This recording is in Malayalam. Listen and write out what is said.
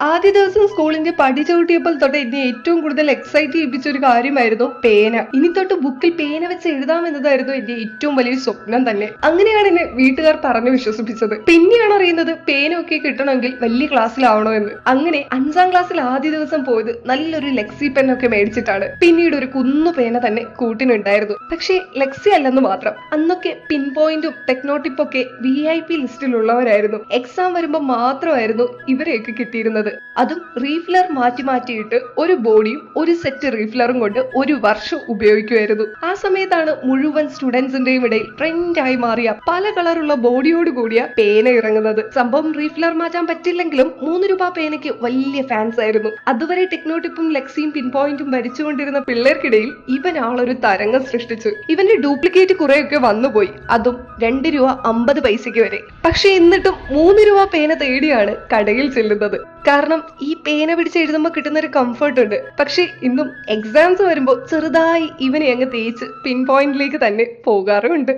ആദ്യ ദിവസം സ്കൂളിന്റെ പടി ചവിട്ടിയപ്പോൾ തൊട്ട് എന്നെ ഏറ്റവും കൂടുതൽ എക്സൈറ്റ് ചെയ്യിപ്പിച്ച ഒരു കാര്യമായിരുന്നു പേന. ഇനി തൊട്ട് ബുക്കിൽ പേന വെച്ച് എഴുതാമെന്നതായിരുന്നു എന്റെ ഏറ്റവും വലിയ സ്വപ്നം തന്നെ. അങ്ങനെയാണ് എന്നെ വീട്ടുകാർ പറഞ്ഞു വിശ്വസിപ്പിച്ചത്. പിന്നെയാണ് അറിയുന്നത് പേനയൊക്കെ കിട്ടണമെങ്കിൽ വലിയ ക്ലാസ്സിലാവണോ എന്ന്. അങ്ങനെ 5ാം ക്ലാസ്സിൽ ആദ്യ ദിവസം പോയത് നല്ലൊരു ലെക്സി പെന്നൊക്കെ മേടിച്ചിട്ടാണ്. പിന്നീട് ഒരു കുന്നു പേന തന്നെ കൂട്ടിനുണ്ടായിരുന്നു. പക്ഷേ ലെക്സി അല്ലെന്ന് മാത്രം. അന്നൊക്കെ പിൻ പോയിന്റും ടെക്നോട്ടിപ്പൊക്കെ VIP ലിസ്റ്റിലുള്ളവരായിരുന്നു. എക്സാം വരുമ്പോൾ മാത്രമായിരുന്നു ഇവരെയൊക്കെ കിട്ടിയിരുന്നത്. അതും റീഫിലർ മാറ്റിയിട്ട് ഒരു ബോഡിയും ഒരു സെറ്റ് റീഫിലറും കൊണ്ട് ഒരു വർഷം ഉപയോഗിക്കുമായിരുന്നു. ആ സമയത്താണ് മുഴുവൻ സ്റ്റുഡൻസിന്റെയും ഇടയിൽ ട്രെൻഡായി മാറിയ പല കളറുള്ള ബോഡിയോട് കൂടിയ പേന ഇറങ്ങുന്നത്. സംഭവം റീഫിലർ മാറ്റാൻ പറ്റില്ലെങ്കിലും 3 രൂപ പേനയ്ക്ക് വലിയ ഫാൻസ് ആയിരുന്നു. അതുവരെ ടെക്നോട്ടിപ്പും ലെക്സിയും പിൻ പോയിന്റും ഭരിച്ചുകൊണ്ടിരുന്ന പിള്ളേർക്കിടയിൽ ഇവൻ ആളൊരു തരംഗം സൃഷ്ടിച്ചു. ഇവന്റെ ഡ്യൂപ്ലിക്കേറ്റ് കുറെയൊക്കെ വന്നുപോയി, അതും 2 രൂപ 50 പൈസയ്ക്ക് വരെ. പക്ഷെ എന്നിട്ടും 3 രൂപ പേന തേടിയാണ് കടയിൽ ചെല്ലുന്നത്. കാരണം ഈ പേന പിടിച്ച് എഴുതുമ്പോൾ കിട്ടുന്ന ഒരു കംഫർട്ട് ഉണ്ട്. പക്ഷെ ഇന്നും എക്സാംസ് വരുമ്പോൾ ചെറുതായി ഇവനെ അങ്ങ് തേച്ച് പിൻ പോയിന്റിലേക്ക് തന്നെ പോകാറുമുണ്ട്.